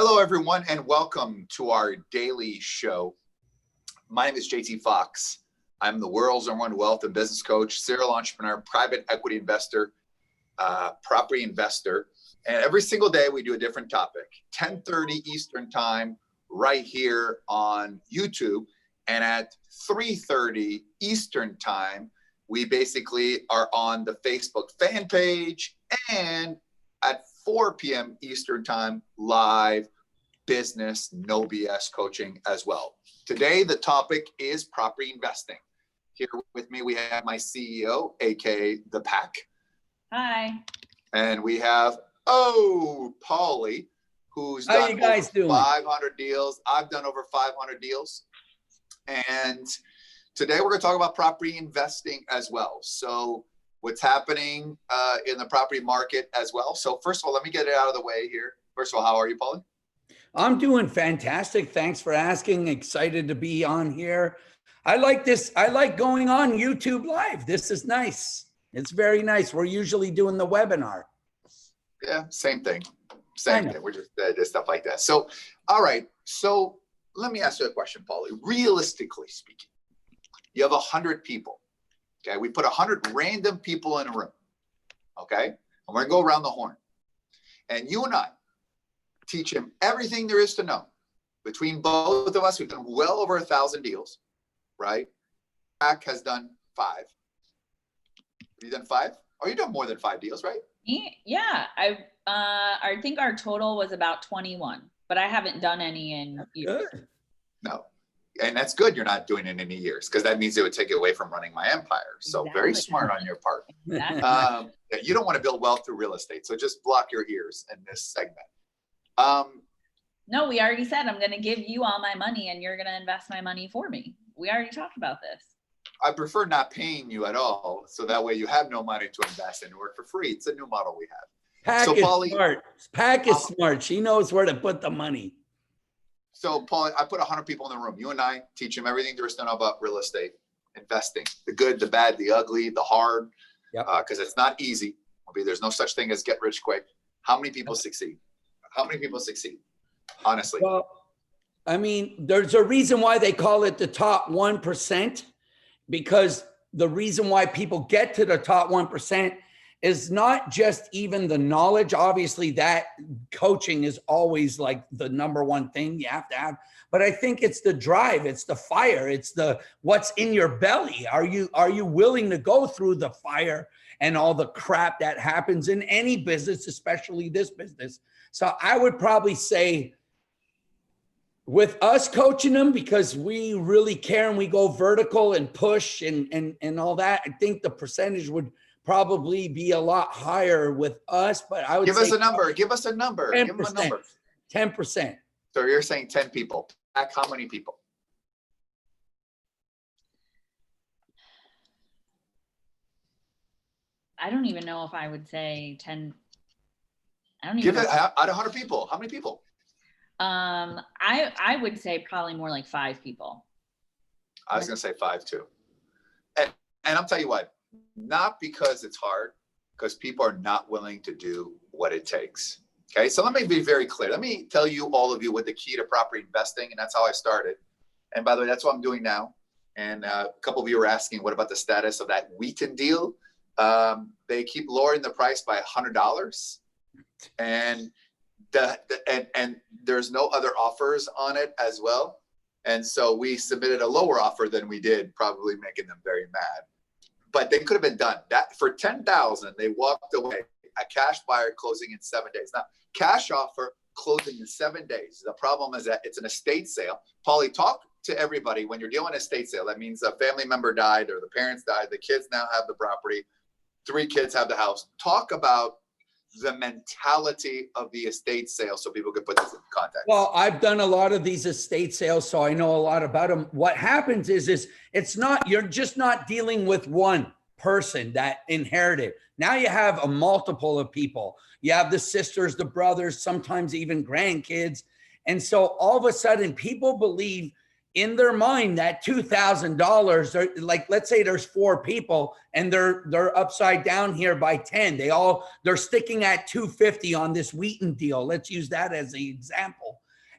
Hello, everyone, and welcome to our daily show. My name is JT Foxx. I'm the world's #1 wealth and business coach, serial entrepreneur, private equity investor, property investor. And every single day we do a different topic, 10:30 Eastern time, right here on YouTube. And at 3:30 Eastern time, we basically are on the Facebook fan page, and at 4 p.m. Eastern time, live business, no BS coaching as well. Today, the topic is property investing. Here with me, we have my CEO, aka The Pack. Hi. And we have, Paulie, who's done over 500 deals. I've done over 500 deals. And today we're going to talk about property investing as well. So what's happening in the property market as well. So first of all, let me get it out of the way here. First of all, how are you, Paulie? I'm doing fantastic. Thanks for asking. Excited to be on here. I like this. I like going on YouTube live. This is nice. It's very nice. We're usually doing the webinar. Yeah, same thing. Same thing. We're just stuff like that. So, all right. So let me ask you a question, Paulie. Realistically speaking, you have 100 people. Okay, we put 100 random people in a room. Okay, and we're gonna go around the horn, and you and I teach him everything there is to know. Between both of us, we've done well over 1,000 deals, right? Jack has done 5. Have you done 5? Oh, you've done more than 5 deals, right? Yeah, I think our total was about 21, but I haven't done any in years. Good. No, and that's good. You're not doing it in any years, because that means it would take away from running my empire. So very smart on your part. Exactly. You don't want to build wealth through real estate, so just block your ears in this segment. No, we already said I'm going to give you all my money and you're going to invest my money for me. We already talked about this. I prefer not paying you at all, so that way you have no money to invest and work for free. It's a new model we have. Pack is smart. Pack is smart. She knows where to put the money. So, Paul, I put 100 people in the room. You and I teach them everything there is to know about real estate investing, the good, the bad, the ugly, the hard, because it's not easy. There's no such thing as get rich quick. How many people succeed? How many people succeed? Honestly. Well, I mean, there's a reason why they call it the top 1%, because the reason why people get to the top 1% is not just even the knowledge. Obviously, that coaching is always like the #1 thing you have to have. But I think it's the drive, it's the fire, it's the what's in your belly. Are you willing to go through the fire and all the crap that happens in any business, especially this business? So I would probably say, with us coaching them, because we really care and we go vertical and push and all that, I think the percentage would probably be a lot higher with us. But I would give say us a number. Give us a number. 10%, give them a number. 10%. So you're saying 10 people. How many people? I don't even know if I would say 10. I don't even give know. it out of 100 people. How many people? I would say probably more like 5 people. I was going to say 5 too. And I'll tell you what, not because it's hard, because people are not willing to do what it takes. Okay. So let me be very clear. Let me tell you, all of you, what the key to property investing, and that's how I started. And by the way, that's what I'm doing now. And a couple of you were asking, what about the status of that Wheaton deal? They keep lowering the price by $100. And and there's no other offers on it as well. And so we submitted a lower offer than we did, probably making them very mad. But they could have been done. That for $10,000, they walked away. A cash buyer closing in 7 days. Now, cash offer closing in 7 days. The problem is that it's an estate sale. Paulie, talk to everybody. When you're dealing an estate sale, that means a family member died or the parents died. The kids now have the property. 3 kids have the house. Talk about the mentality of the estate sale so people can put this in context. Well, I've done a lot of these estate sales, so I know a lot about them. What happens is it's not, you're just not dealing with one person that inherited. Now you have a multiple of people. You have the sisters, the brothers, sometimes even grandkids. And so all of a sudden people believe in their mind that $2,000, like, let's say there's 4 people and they're upside down here by 10. They're sticking at 250 on this Wheaton deal. Let's use that as the example.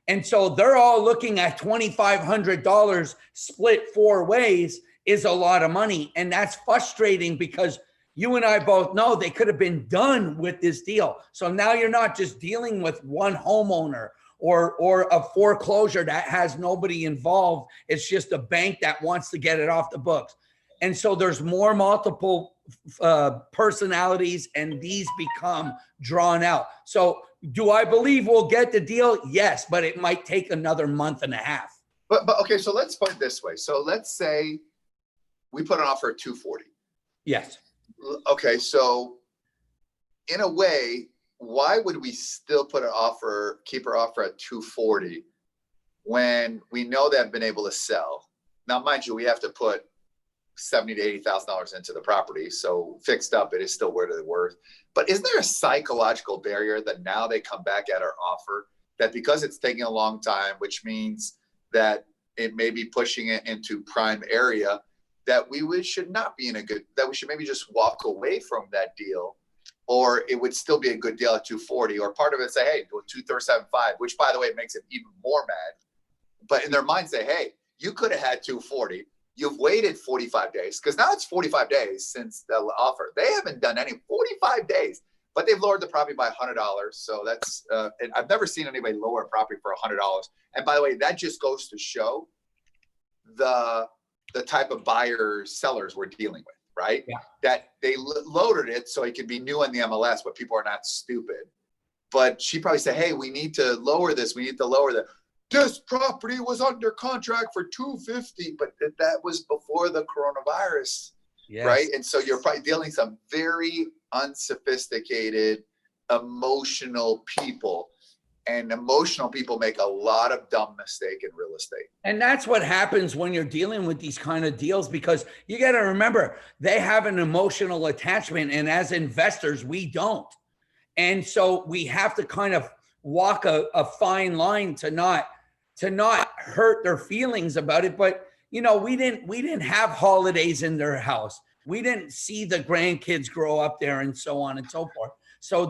And so they're all looking at $2,500 split 4 ways is a lot of money. And that's frustrating because you and I both know they could have been done with this deal. So now you're not just dealing with one homeowner or a foreclosure that has nobody involved. It's just a bank that wants to get it off the books. And so there's more multiple personalities, and these become drawn out. So do I believe we'll get the deal? Yes, but it might take another month and a half. But okay, so let's put it this way. So let's say we put an offer at 240. Yes. Okay, so in a way, why would we still put an offer, keep our offer at 240 when we know they've been able to sell? Now, mind you, we have to put $70,000 to $80,000 into the property. So fixed up, it is still worth it worth. But isn't there a psychological barrier that now they come back at our offer, that because it's taking a long time, which means that it may be pushing it into prime area, that should not be that we should maybe just walk away from that deal, or it would still be a good deal at 240, or part of it say, hey, go 237.5, which by the way, makes it even more mad. But in their mind say, hey, you could have had 240. You've waited 45 days, because now it's 45 days since the offer. They haven't done any 45 days, but they've lowered the property by $100. So that's, and I've never seen anybody lower a property for $100. And by the way, that just goes to show the type of buyers, sellers we're dealing with, right? Yeah. That they loaded it so it could be new in the MLS, but people are not stupid. But she probably said, hey, we need to lower this. We need to lower that. This property was under contract for $250, but that was before the coronavirus, yes. Right? And so you're probably dealing with some very unsophisticated, emotional people. And emotional people make a lot of dumb mistake in real estate. And that's what happens when you're dealing with these kind of deals, because you got to remember, they have an emotional attachment. And as investors, we don't. And so we have to kind of walk a fine line to not hurt their feelings about it. But, you know, we didn't have holidays in their house. We didn't see the grandkids grow up there and so on and so forth. So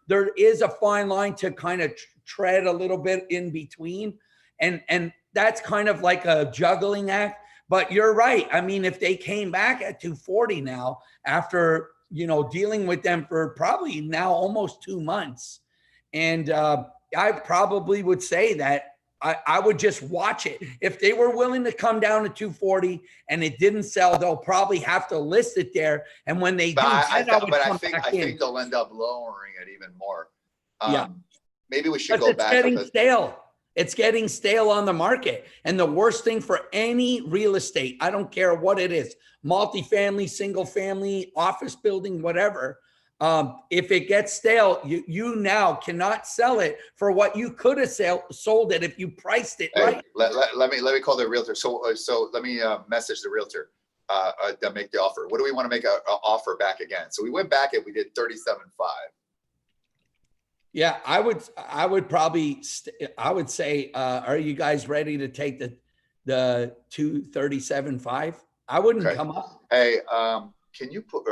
there is a fine line to kind of tread a little bit in between. And that's kind of like a juggling act. But you're right. I mean, if they came back at 240 now, after, you know, dealing with them for probably now almost 2 months, and I probably would say that I would just watch it. If they were willing to come down to 240 and it didn't sell, they'll probably have to list it there. And when they do, I think they'll end up lowering it even more. Yeah. Maybe we should go back. It's getting stale. It's getting stale on the market. And the worst thing for any real estate, I don't care what it is, multifamily, single family, office building, whatever. If it gets stale, you now cannot sell it for what you could have sold it if you priced it right. Let me call the realtor. So let me message the realtor to make the offer. What do we want to make an offer back again? So we went back and we did 37.5. Yeah, I would probably I would say, are you guys ready to take the 237.5? I wouldn't come up. Hey, can you put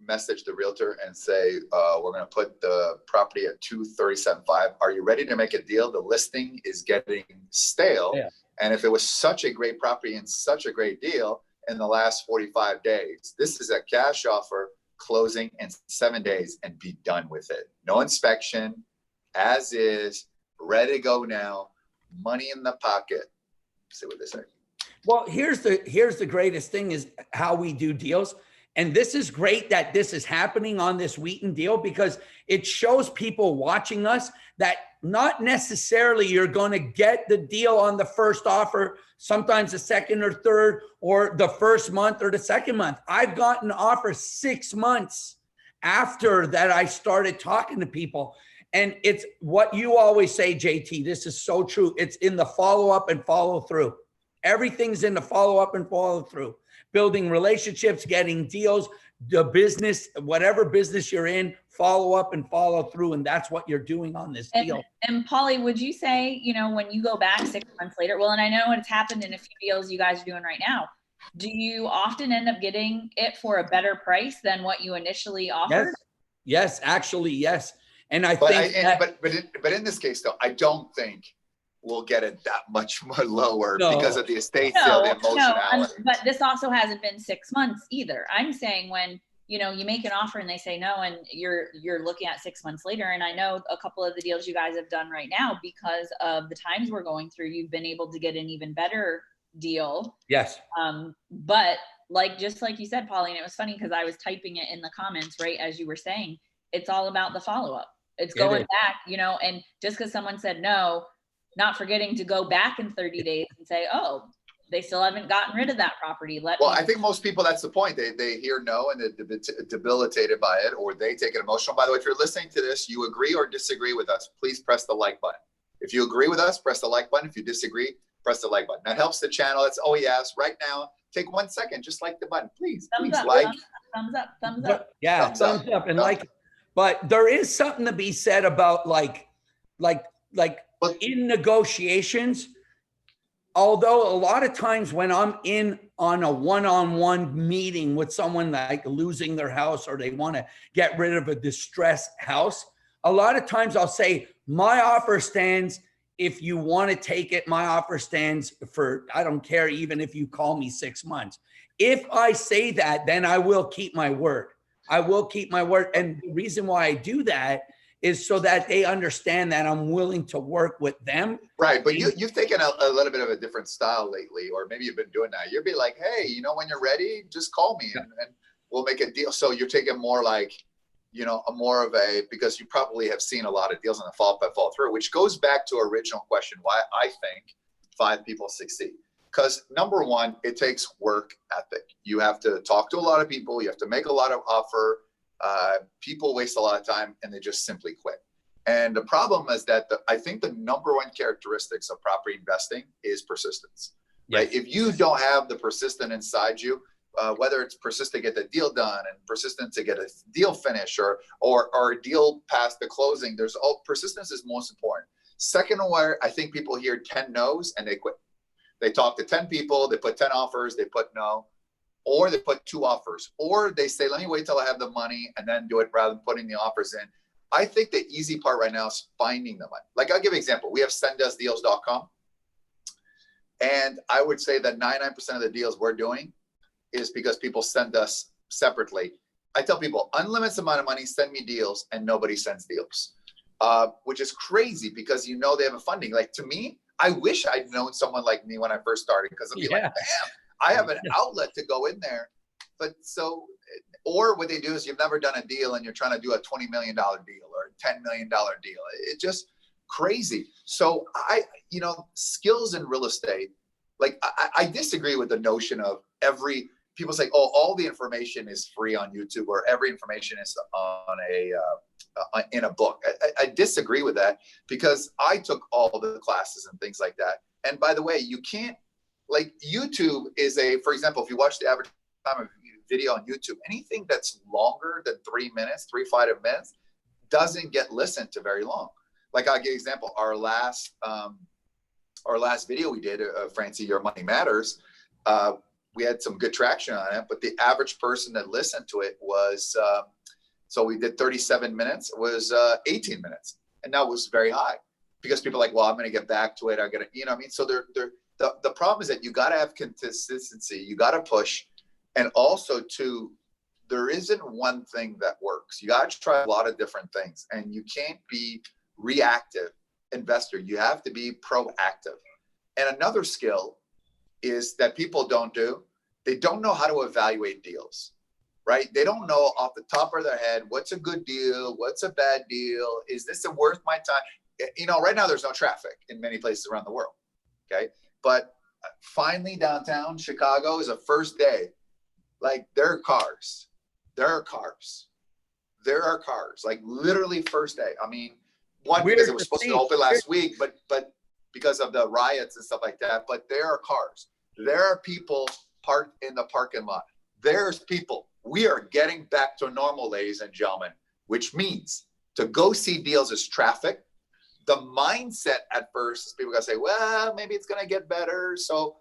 message the realtor and say, we're going to put the property at 237.5. Are you ready to make a deal? The listing is getting stale. Yeah. And if it was such a great property and such a great deal in the last 45 days, this is a cash offer, closing in 7 days, and be done with it. No inspection, as is, ready to go now, money in the pocket. See what they say. Well, here's the greatest thing is how we do deals. And this is great that this is happening on this Wheaton deal, because it shows people watching us that not necessarily you're going to get the deal on the first offer, sometimes the second or third, or the first month or the second month. I've gotten offers 6 months after that I started talking to people. And it's what you always say, JT, this is so true. It's in the follow-up and follow-through. Everything's in the follow-up and follow-through. Building relationships, getting deals, the business, whatever business you're in, follow up and follow through. And that's what you're doing on this deal. And Polly, would you say, you know, when you go back 6 months later, well, and I know it's happened in a few deals you guys are doing right now, do you often end up getting it for a better price than what you initially offered? Yes, actually, yes. And but in this case, though, I don't think will get it that much more lower No. because of the estate sale, the emotionality. But this also hasn't been 6 months either. I'm saying when, you know, you make an offer and they say no, and you're looking at 6 months later. And I know a couple of the deals you guys have done right now, because of the times we're going through, you've been able to get an even better deal. Yes. But like, just like you said, Pauline, it was funny because I was typing it in the comments right as you were saying, it's all about the follow-up. It's going back, you know, and just because someone said no, not forgetting to go back in 30 days and say, oh, they still haven't gotten rid of that property. I think most people, that's the point. They hear no and they're debilitated by it, or they take it emotional. By the way, if you're listening to this, you agree or disagree with us, please press the like button. If you agree with us, press the like button. If you disagree, press the like button. That helps the channel. It's all we ask right now. Take 1 second, just like the button, please. Thumbs Please up, like. thumbs up, thumbs up. Yeah, thumbs up and like. But there is something to be said about like in negotiations. Although a lot of times when I'm in on a one-on-one meeting with someone like losing their house or they want to get rid of a distressed house, a lot of times I'll say, my offer stands. If you want to take it, my offer stands for, I don't care, even if you call me 6 months. If I say that, then I will keep my word. I will keep my word. And the reason why I do that is so that they understand that I'm willing to work with them. Right. But you've taken a little bit of a different style lately, or maybe you've been doing that. You'll be like, hey, you know, when you're ready, just call me and we'll make a deal. So you're taking more like, you know, because you probably have seen a lot of deals on the fall through, which goes back to original question, why I think 5 people succeed. Because number one, it takes work ethic. You have to talk to a lot of people. You have to make a lot of offer. People waste a lot of time and they just simply quit. And the problem is that I think the number one characteristics of property investing is persistence. Right? If you don't have the persistence inside you, whether it's persistent to get the deal done and persistent to get a deal finished or a deal past the closing, persistence is most important. Second, where I think people hear 10 no's and they quit. They talk to 10 people, they put 10 offers, they put no, or they put 2 offers, or they say, let me wait till I have the money and then do it rather than putting the offers in. I think the easy part right now is finding the money. Like, I'll give you an example. We have sendusdeals.com. And I would say that 99% of the deals we're doing is because people send us separately. I tell people, unlimited amount of money, send me deals, and nobody sends deals, which is crazy because you know they have a funding. Like, to me, I wish I'd known someone like me when I first started, because I'd be like, damn, I have an outlet to go in there. But or what they do is, you've never done a deal and you're trying to do a $20 million deal or a $10 million deal. It's just crazy. So skills in real estate, like I disagree with the notion of people say, oh, all the information is free on YouTube or every information is on in a book. I disagree with that, because I took all the classes and things like that. And by the way, you can't, like, YouTube is for example, if you watch the average time of video on YouTube, anything that's longer than 3 minutes, 3-5 minutes, doesn't get listened to very long. Like, I'll give you an example. Our last video we did, Francie, Your Money Matters, we had some good traction on it, but the average person that listened to it was, so we did 37 minutes, was 18 minutes. And that was very high, because people are like, well, I'm going to get back to it. I got to, you know what I mean? So the problem is that you got to have consistency. You got to push. And also too, there isn't one thing that works. You got to try a lot of different things, and you can't be reactive investor. You have to be proactive. And another skill is that people don't do. They don't know how to evaluate deals, right? They don't know off the top of their head, what's a good deal? What's a bad deal? Is this worth my time? You know, right now there's no traffic in many places around the world. Okay. But finally, downtown Chicago is a first day. Like, there are cars, like literally first day. I mean, because it was supposed to open last week, but because of the riots and stuff like that, but there are cars. There are people parked in the parking lot. There's people. We are getting back to normal, ladies and gentlemen, which means to go see deals is traffic. The mindset at first is people are going to say, well, maybe it's going to get better. So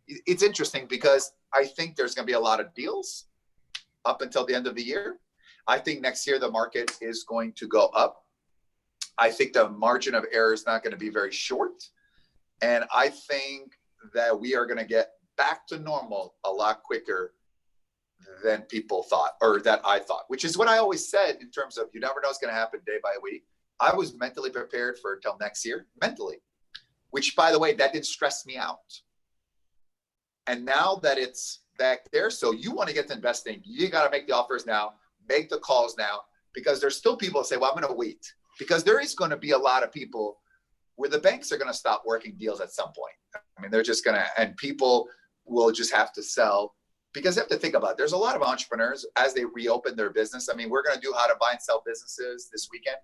it's interesting, because I think there's going to be a lot of deals up until the end of the year. I think next year the market is going to go up. I think the margin of error is not going to be very short. And I think that we are going to get back to normal a lot quicker than people thought, or that I thought, which is what I always said in terms of you never know what's going to happen day by week. I was mentally prepared for until next year, mentally, which, by the way, that didn't stress me out. And now that it's back there, so you want to get to investing, you got to make the offers now, make the calls now, because there's still people that say, well, I'm going to wait, because there is going to be a lot of people where the banks are going to stop working deals at some point. I mean, they're just going to, and people will just have to sell, because you have to think about it. There's a lot of entrepreneurs as they reopen their business. I mean, we're going to do how to buy and sell businesses this weekend.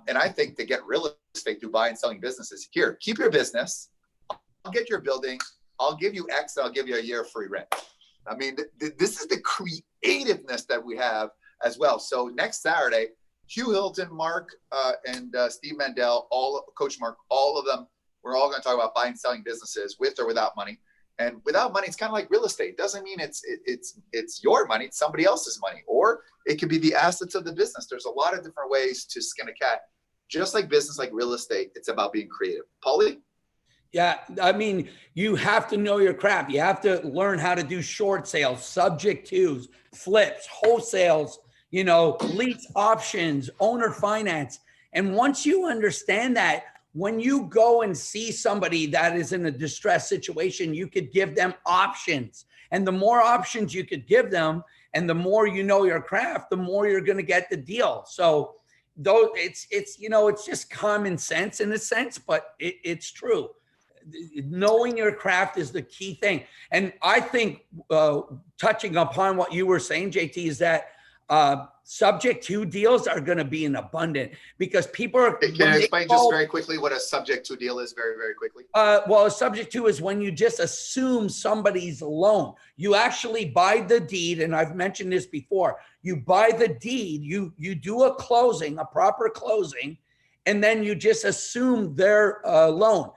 And I think to get real estate through buying and selling businesses, here, keep your business. I'll get your building. I'll give you X. I'll give you a year of free rent. I mean, this is the creativeness that we have as well. So next Saturday, Hugh Hilton, Mark, and Steve Mandel, Coach Mark, all of them, we're all going to talk about buying and selling businesses with or without money. And without money, it's kind of like real estate. It doesn't mean it's your money, it's somebody else's money, or it could be the assets of the business. There's a lot of different ways to skin a cat. Just like business, like real estate, it's about being creative. Paulie? Yeah, I mean, you have to know your craft. You have to learn how to do short sales, subject twos, flips, wholesales, lease options, owner finance. And once you understand that, when you go and see somebody that is in a distressed situation, you could give them options. And the more options you could give them, and the more you know your craft, the more you're going to get the deal. So though it's just common sense in a sense, but it's true. Knowing your craft is the key thing. And I think touching upon what you were saying, JT, is that subject to deals are going to be in abundant, because people are. Can I explain just very quickly what a subject to deal is very, very quickly? Well, a subject to is when you just assume somebody's loan. You actually buy the deed. And I've mentioned this before. You buy the deed, you do a closing, a proper closing, and then you just assume their loan.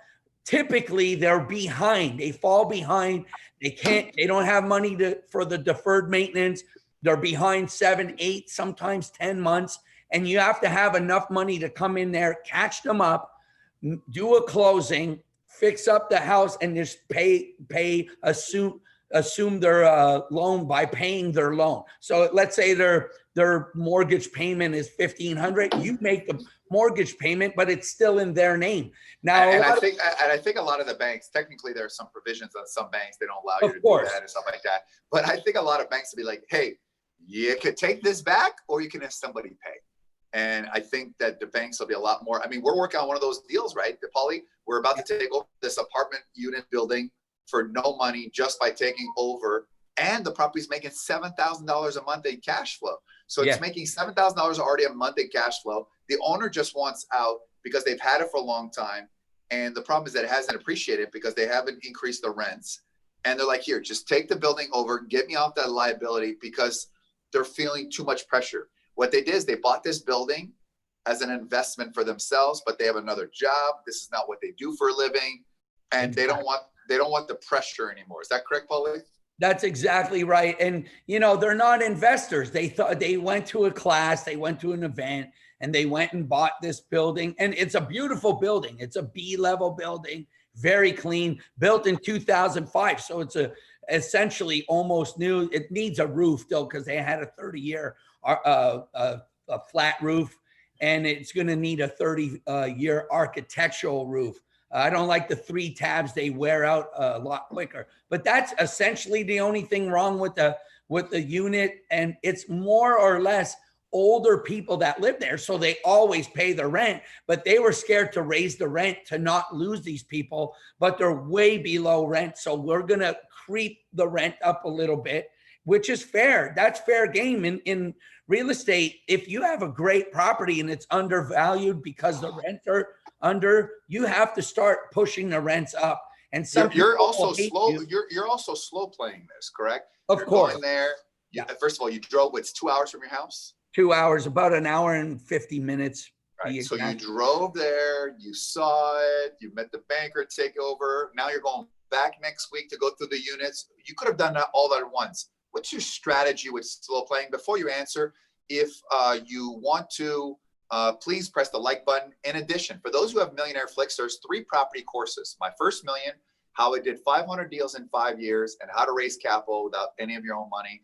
Typically they're behind, they fall behind. They don't have money for the deferred maintenance. They're behind 7, 8, sometimes 10 months. And you have to have enough money to come in there, catch them up, do a closing, fix up the house, and just assume their loan by paying their loan. So let's say their mortgage payment is $1,500. You make the mortgage payment, but it's still in their name. Now, I think a lot of the banks, technically there are some provisions on some banks, they don't allow you to do that and stuff like that. But I think a lot of banks will be like, hey, you could take this back, or you can have somebody pay. And I think that the banks will be a lot more. I mean, we're working on one of those deals, right, Paulie? We're about to take over this apartment unit building for no money, just by taking over. And the property's making $7,000 a month in cash flow. So it's making $7,000 already a month in cash flow. The owner just wants out because they've had it for a long time. And the problem is that it hasn't appreciated because they haven't increased the rents. And they're like, here, just take the building over, get me off that liability, because they're feeling too much pressure. What they did is they bought this building as an investment for themselves, but they have another job. This is not what they do for a living. And they don't want the pressure anymore. Is that correct, Paulie? That's exactly right. And, they're not investors. They went to a class, they went to an event, and they went and bought this building. And it's a beautiful building. It's a B-level building, very clean, built in 2005. So it's essentially almost new. It needs a roof though, because they had a 30-year a flat roof, and it's going to need a 30-year architectural roof. I don't like the 3 tabs. They wear out a lot quicker, but that's essentially the only thing wrong with the unit. And it's more or less older people that live there. So they always pay the rent, but they were scared to raise the rent to not lose these people, but they're way below rent. So we're going to creep the rent up a little bit, which is fair. That's fair game in real estate. If you have a great property and it's undervalued because the rents are under, you have to start pushing the rents up. And you're also slow. You're also slow playing this, correct? Of course. Going there. Yeah. First of all, you drove. It's 2 hours from your house. 2 hours, about an hour and 50 minutes. Right. So you drove there. You saw it. You met the banker. Take over. Now you're going back next week to go through the units. You could have done that all at once. What's your strategy with slow playing? Before you answer, if you want to please press the like button. In addition, for those who have Millionaire Flicks, there's 3 property courses. My First Million, how I did 500 deals in 5 years, and how to raise capital without any of your own money.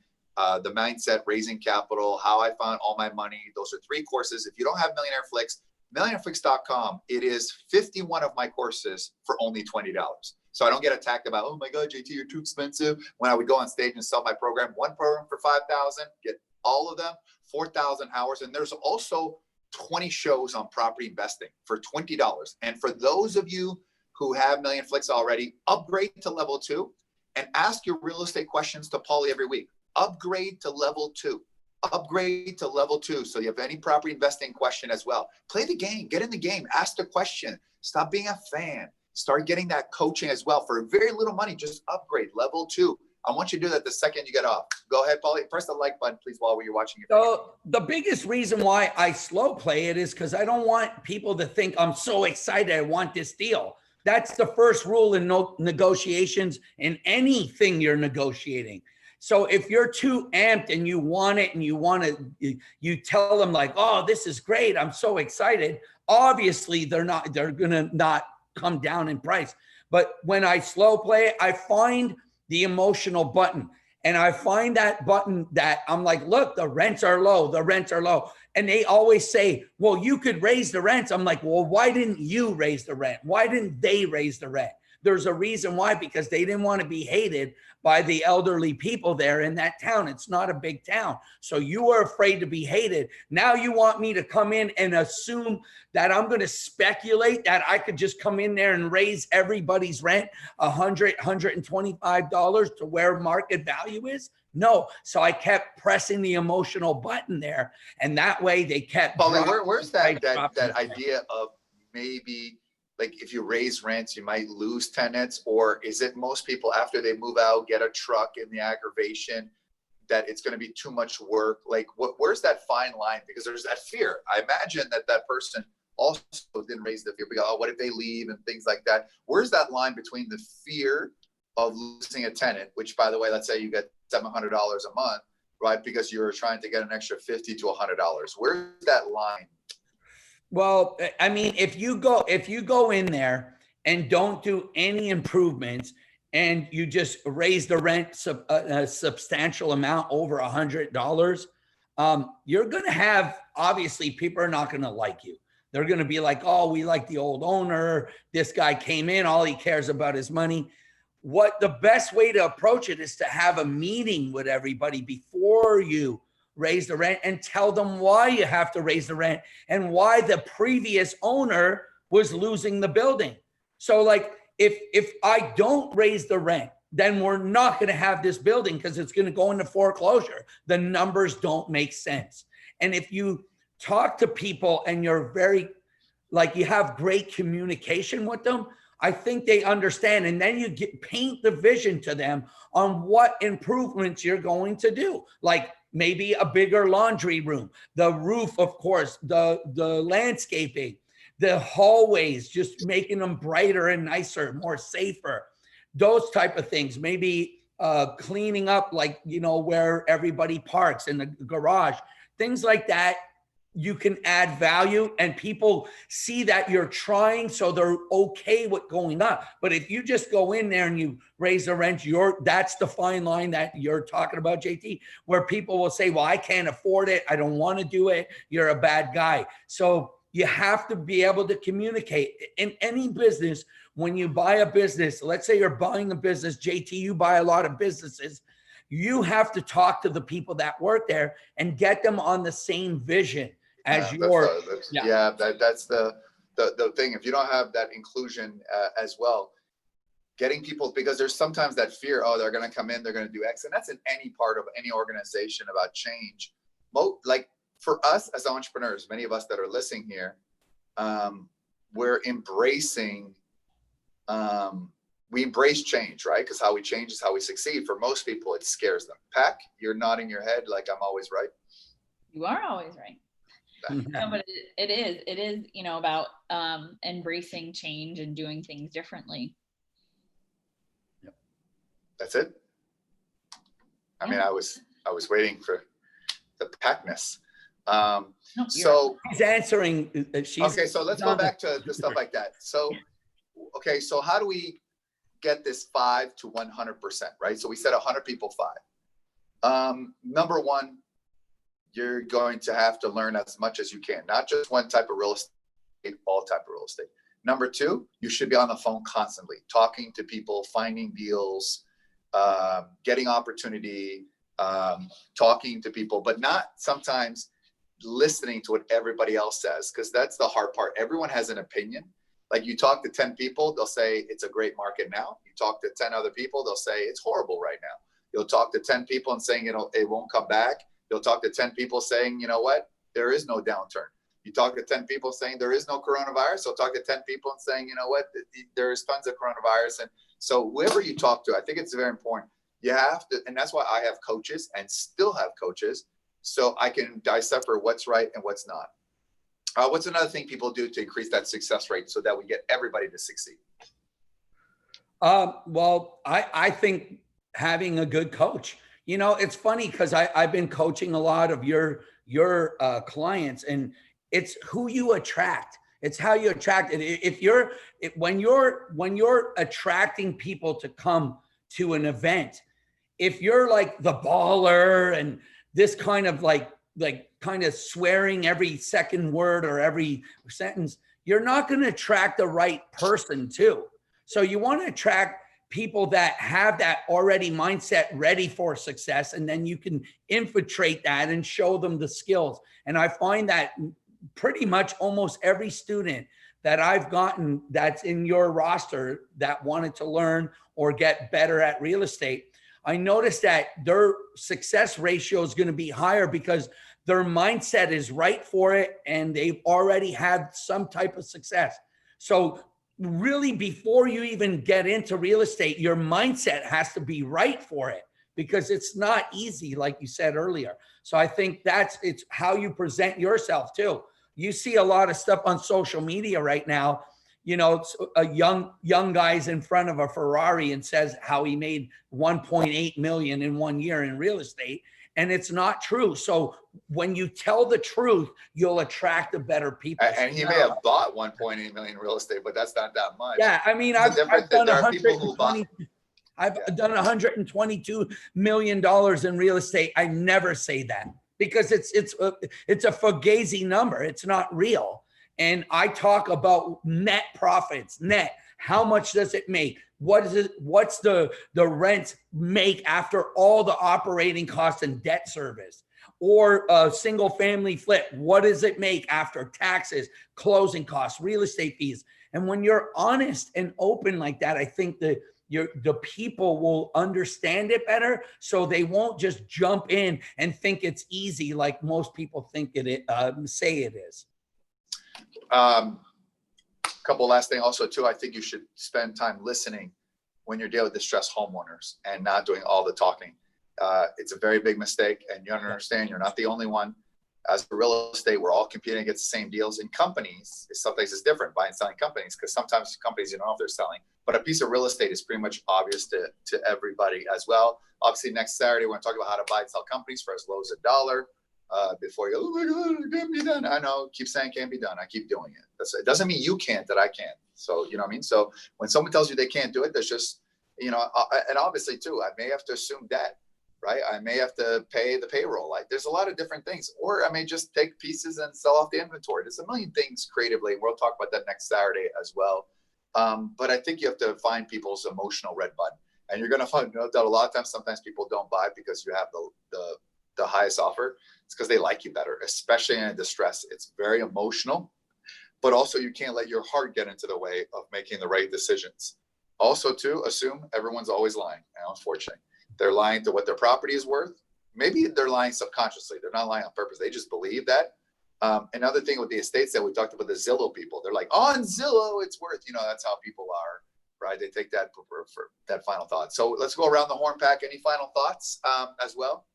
The mindset, raising capital, how I found all my money. Those are 3 courses. If you don't have Millionaire Flicks, millionaireflix.com. It is 51 of my courses for only $20. So I don't get attacked about, oh my God, JT, you're too expensive. When I would go on stage and sell my program, one program for 5,000, get all of them, 4,000 hours. And there's also 20 shows on property investing for $20. And for those of you who have Million Flicks already, upgrade to level 2 and ask your real estate questions to Paulie every week. Upgrade to level 2. Upgrade to level 2. So you have any property investing question as well. Play the game, get in the game, ask the question. Stop being a fan. Start getting that coaching as well for very little money. Just upgrade level 2. I want you to do that the second you get off. Go ahead, Paulie. Press the like button, please, while you're watching it. So the biggest reason why I slow play it is because I don't want people to think I'm so excited I want this deal. That's the first rule in negotiations in anything you're negotiating. So if you're too amped and you want it and you tell them like, oh, this is great, I'm so excited. Obviously, they're going to not come down in price. But when I slow play, I find the emotional button. And I find that button that I'm like, look, the rents are low. The rents are low. And they always say, well, you could raise the rents. I'm like, well, why didn't you raise the rent? Why didn't they raise the rent? There's a reason why, because they didn't want to be hated by the elderly people there in that town. It's not a big town. So you were afraid to be hated. Now you want me to come in and assume that I'm going to speculate that I could just come in there and raise everybody's rent $100, $125 to where market value is? No. So I kept pressing the emotional button there. And that way they kept. Paulie, where's that idea of maybe, like if you raise rents, you might lose tenants? Or is it most people after they move out, get a truck in the aggravation that it's going to be too much work? Like where's that fine line? Because there's that fear. I imagine that person also didn't raise the fear because, oh, what if they leave and things like that? Where's that line between the fear of losing a tenant, which by the way, let's say you get $700 a month, right? Because you're trying to get an extra $50 to $100. Where's that line? Well, I mean, if you go in there and don't do any improvements and you just raise the rent a substantial amount over $100, you're going to have, obviously, people are not going to like you. They're going to be like, oh, we like the old owner. This guy came in, all he cares about is money. What the best way to approach it is to have a meeting with everybody before you raise the rent and tell them why you have to raise the rent and why the previous owner was losing the building. So like if I don't raise the rent, then we're not going to have this building because it's going to go into foreclosure. The numbers don't make sense. And if you talk to people and you're you have great communication with them, I think they understand. And then you paint the vision to them on what improvements you're going to do. Like maybe a bigger laundry room, the roof, of course, the landscaping, the hallways, just making them brighter and nicer, more safer, those type of things. Maybe cleaning up, where everybody parks in the garage, things like that. You can add value and people see that you're trying, so they're okay with going up. But if you just go in there and you raise the rent, that's the fine line that you're talking about, JT, where people will say, well, I can't afford it. I don't want to do it. You're a bad guy. So you have to be able to communicate in any business. When you buy a business, let's say you're buying a business, JT, you buy a lot of businesses. You have to talk to the people that work there and get them on the same vision as that's the thing. If you don't have that inclusion as well, getting people, because there's sometimes that fear, oh, they're going to come in, they're going to do X. And that's in any part of any organization about change. Like for us as entrepreneurs, many of us that are listening here, we're embracing, we embrace change, right? Because how we change is how we succeed. For most people, it scares them. Pac, you're nodding your head like I'm always right. You are always right. No, but it is, about embracing change and doing things differently. Yep. That's it. I mean, I was waiting for the Pacness. No, So, She's answering. okay, so let's go back to the stuff like that. So, okay, so how do we get this 5 to 100%, right? So we said 100 people, 5. Number one, you're going to have to learn as much as you can, not just one type of real estate, all type of real estate. Number two, you should be on the phone constantly, talking to people, finding deals, getting opportunity, talking to people, but not sometimes listening to what everybody else says, because that's the hard part. Everyone has an opinion. Like you talk to 10 people, they'll say it's a great market now. You talk to 10 other people, they'll say it's horrible right now. You'll talk to 10 people and saying it won't come back. You'll talk to 10 people saying, you know what, there is no downturn. You talk to 10 people saying there is no coronavirus. You'll talk to 10 people and saying, you know what, there is tons of coronavirus. And so whoever you talk to, I think it's very important. You have to, and that's why I have coaches and still have coaches, so I can decipher what's right and what's not. What's another thing people do to increase that success rate so that we get everybody to succeed? Well, I think having a good coach. You know, it's funny because I've been coaching a lot of your clients, and it's who you attract. It's how you attract it. When you're attracting people to come to an event, if you're like the baller and this kind of like kind of swearing every second word or every sentence, you're not going to attract the right person too. So you want to attract people that have that already mindset ready for success, and then you can infiltrate that and show them the skills. And I find that pretty much almost every student that I've gotten that's in your roster that wanted to learn or get better at real estate, I noticed that their success ratio is going to be higher because their mindset is right for it and they've already had some type of success. So really, before you even get into real estate, your mindset has to be right for it, because it's not easy, like you said earlier. So I think it's how you present yourself too. You see a lot of stuff on social media right now. You know, a young guy's in front of a Ferrari and says how he made 1.8 million in 1 year in real estate, and it's not true. So when you tell the truth, you'll attract the better people. And he may have bought 1.8 million in real estate, but that's not that much. Yeah, I mean, I've done $122 million in real estate. I never say that because it's a fugazi number. It's not real. And I talk about net profits, net. How much does it make? What is it? What's the rent make after all the operating costs and debt service? Or a single family flip, what does it make after taxes, closing costs, real estate fees? And when you're honest and open like that, I think that the people will understand it better, so they won't just jump in and think it's easy like most people think say it is. Couple last thing also too, I think you should spend time listening when you're dealing with distressed homeowners and not doing all the talking. It's a very big mistake, and you understand you're not the only one. As for real estate, we're all competing against the same deals. In companies, sometimes it's different, buying and selling companies, because sometimes companies, you don't know if they're selling, but a piece of real estate is pretty much obvious to everybody as well. Obviously, next Saturday, we're going to talk about how to buy and sell companies for as low as $1. Before you go, oh my God, it can't be done. I know, keep saying can't be done. I keep doing it. It doesn't mean you can't, that I can't. So, you know what I mean? So when someone tells you they can't do it, there's just, you know, and obviously too, I may have to assume debt, right? I may have to pay the payroll. Like there's a lot of different things, or I may just take pieces and sell off the inventory. There's a million things creatively. We'll talk about that next Saturday as well. But I think you have to find people's emotional red button, and you're going to find that a lot of times, sometimes people don't buy because you have the highest offer. It's because they like you better, especially in distress. It's very emotional, but also you can't let your heart get into the way of making the right decisions. Also, to assume everyone's always lying. And unfortunately, they're lying to what their property is worth. Maybe they're lying subconsciously. They're not lying on purpose. They just believe that. Another thing with the estates that we talked about, the Zillow people, they're like, on Zillow, it's worth, you know, that's how people are, right? They take that for that final thought. So let's go around the horn pack. Any final thoughts as well?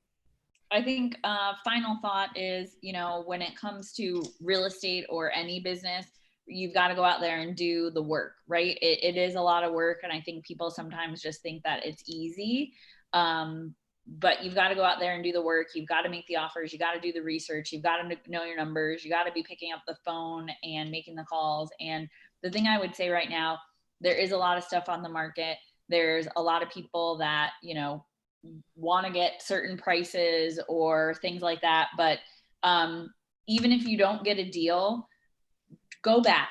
I think final thought is, you know, when it comes to real estate or any business, you've got to go out there and do the work, right? It is a lot of work. And I think people sometimes just think that it's easy. but you've got to go out there and do the work. You've got to make the offers. You got to do the research. You've got to know your numbers. You got to be picking up the phone and making the calls. And the thing I would say right now, there is a lot of stuff on the market. There's a lot of people that, you know, want to get certain prices or things like that. But even if you don't get a deal, go back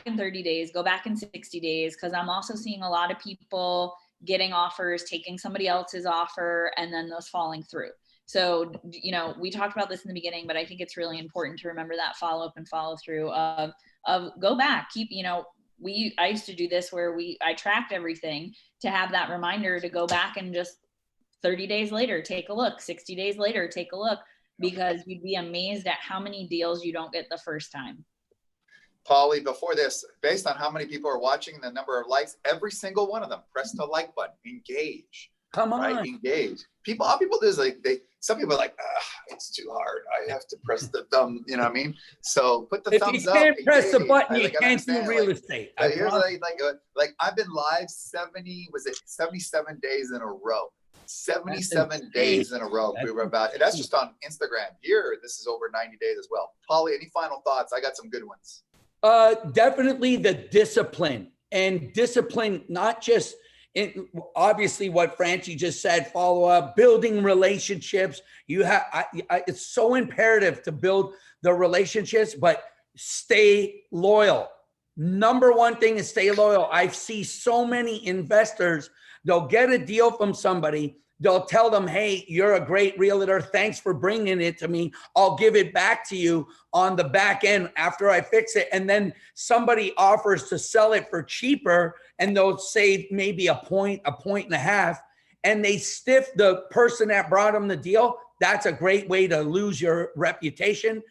in 30 days, go back in 60 days. Cause I'm also seeing a lot of people getting offers, taking somebody else's offer, and then those falling through. So, you know, we talked about this in the beginning, but I think it's really important to remember that follow up and follow through of go back, keep, you know, I used to do this where I tracked everything to have that reminder to go back and just 30 days later, take a look, 60 days later, take a look, because you'd be amazed at how many deals you don't get the first time. Paulie, before this, based on how many people are watching, the number of likes, every single one of them, press the like button, engage. Come on. Right? Engage. All people do is some people are like, it's too hard. I have to press the thumb, you know what I mean? So put the thumbs up. If you can't press the button, you I can't do real estate. Here's I've been live 77 days in a row. 77 days in a row. That's just on Instagram. Here, this is over 90 days as well. Paulie, any final thoughts? I got some good ones. Definitely the discipline, and discipline, not just obviously what Francie just said, follow up, building relationships. It's so imperative to build the relationships, but stay loyal. Number one thing is stay loyal. I see so many investors, they'll get a deal from somebody. They'll tell them, hey, you're a great realtor. Thanks for bringing it to me. I'll give it back to you on the back end after I fix it. And then somebody offers to sell it for cheaper, and they'll save maybe a point and a half, and they stiff the person that brought them the deal. That's a great way to lose your reputation.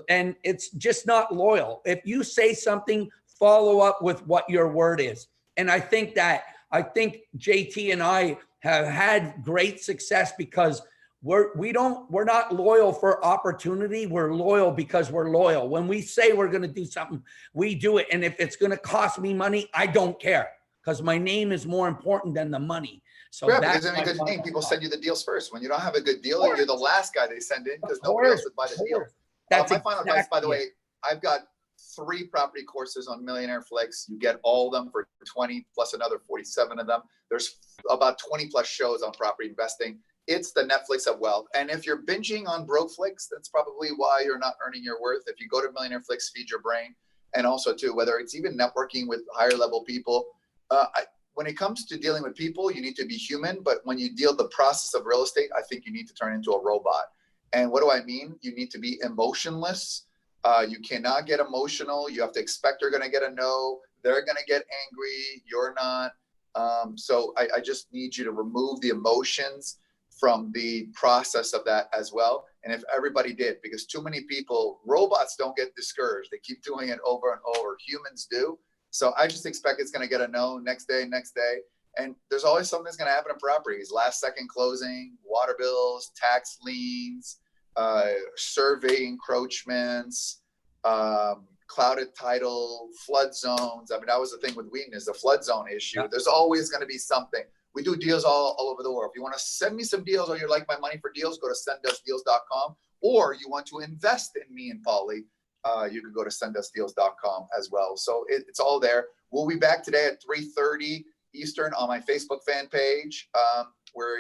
And it's just not loyal. If you say something, follow up with what your word is. And I think JT and I have had great success because we're not loyal for opportunity. We're loyal because we're loyal. When we say we're going to do something, we do it. And if it's going to cost me money, I don't care, because my name is more important than the money. So because in a good name, people send you the deals first. When you don't have a good deal, you're the last guy they send in because nobody else would buy the deal. That's my final advice, by the way, I've got 3 property courses on Millionaire Flicks. You get all of them for 20 plus another 47 of them. There's about 20 plus shows on property investing. It's the Netflix of wealth. And if you're binging on broke flicks, that's probably why you're not earning your worth. If you go to Millionaire Flicks, feed your brain. And also too, whether it's even networking with higher level people, when it comes to dealing with people, you need to be human. But when you deal the process of real estate, I think you need to turn into a robot. And what do I mean? You need to be emotionless. You cannot get emotional. You have to expect they're going to get a no. They're going to get angry. You're not. So I just need you to remove the emotions from the process of that as well. And if everybody did, because too many people, robots don't get discouraged. They keep doing it over and over. Humans do. So I just expect it's going to get a no next day. And there's always something that's going to happen in properties. Last second closing, water bills, tax liens, survey encroachments, clouded title, flood zones. I mean, that was the thing with Wheaton, is the flood zone issue. There's always going to be something. We do deals all over the world. If you want to send me some deals, or you like my money for deals, go to sendusdeals.com. Or you want to invest in me and Paulie, you can go to sendusdeals.com as well. So it's all there. We'll be back today at 3:30 Eastern on my Facebook fan page, where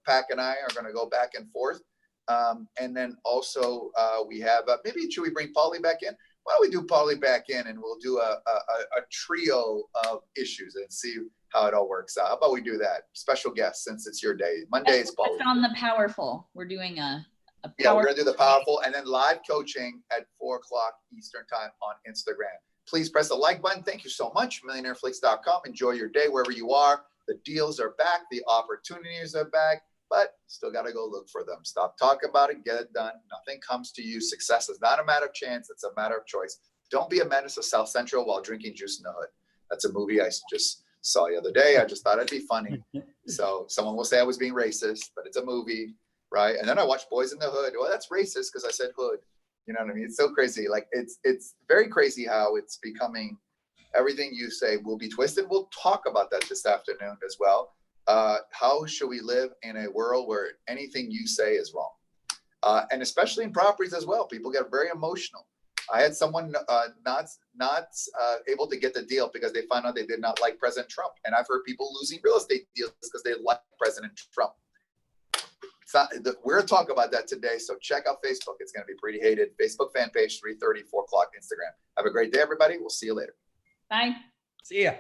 Pac and I are going to go back and forth. And then also we have, maybe should we bring Paulie back in? Why don't we do Paulie back in, and we'll do a trio of issues and see how it all works out. How about we do that? Special guest, since it's your day. Monday is Paulie. It's on the powerful. We're doing a powerful. Yeah, we're going to do the powerful, and then live coaching at 4 o'clock Eastern time on Instagram. Please press the like button. Thank you so much. MillionaireFlix.com. Enjoy your day wherever you are. The deals are back. The opportunities are back. But still got to go look for them. Stop talking about it. Get it done. Nothing comes to you. Success is not a matter of chance. It's a matter of choice. Don't be a menace to South Central while drinking juice in the hood. That's a movie I just saw the other day. I just thought it'd be funny. So someone will say I was being racist, but it's a movie, right? And then I watched Boys in the Hood. Well, that's racist because I said hood. You know what I mean? It's so crazy. Like it's very crazy how it's becoming. Everything you say will be twisted. We'll talk about that this afternoon as well. How should we live in a world where anything you say is wrong? And especially in properties as well, people get very emotional. I had someone not able to get the deal because they found out they did not like President Trump. And I've heard people losing real estate deals because they like President Trump. It's not, we're going to talk about that today. So check out Facebook. It's going to be pretty hated. Facebook fan page, 3:30, 4 o'clock, Instagram. Have a great day, everybody. We'll see you later. Bye. See ya.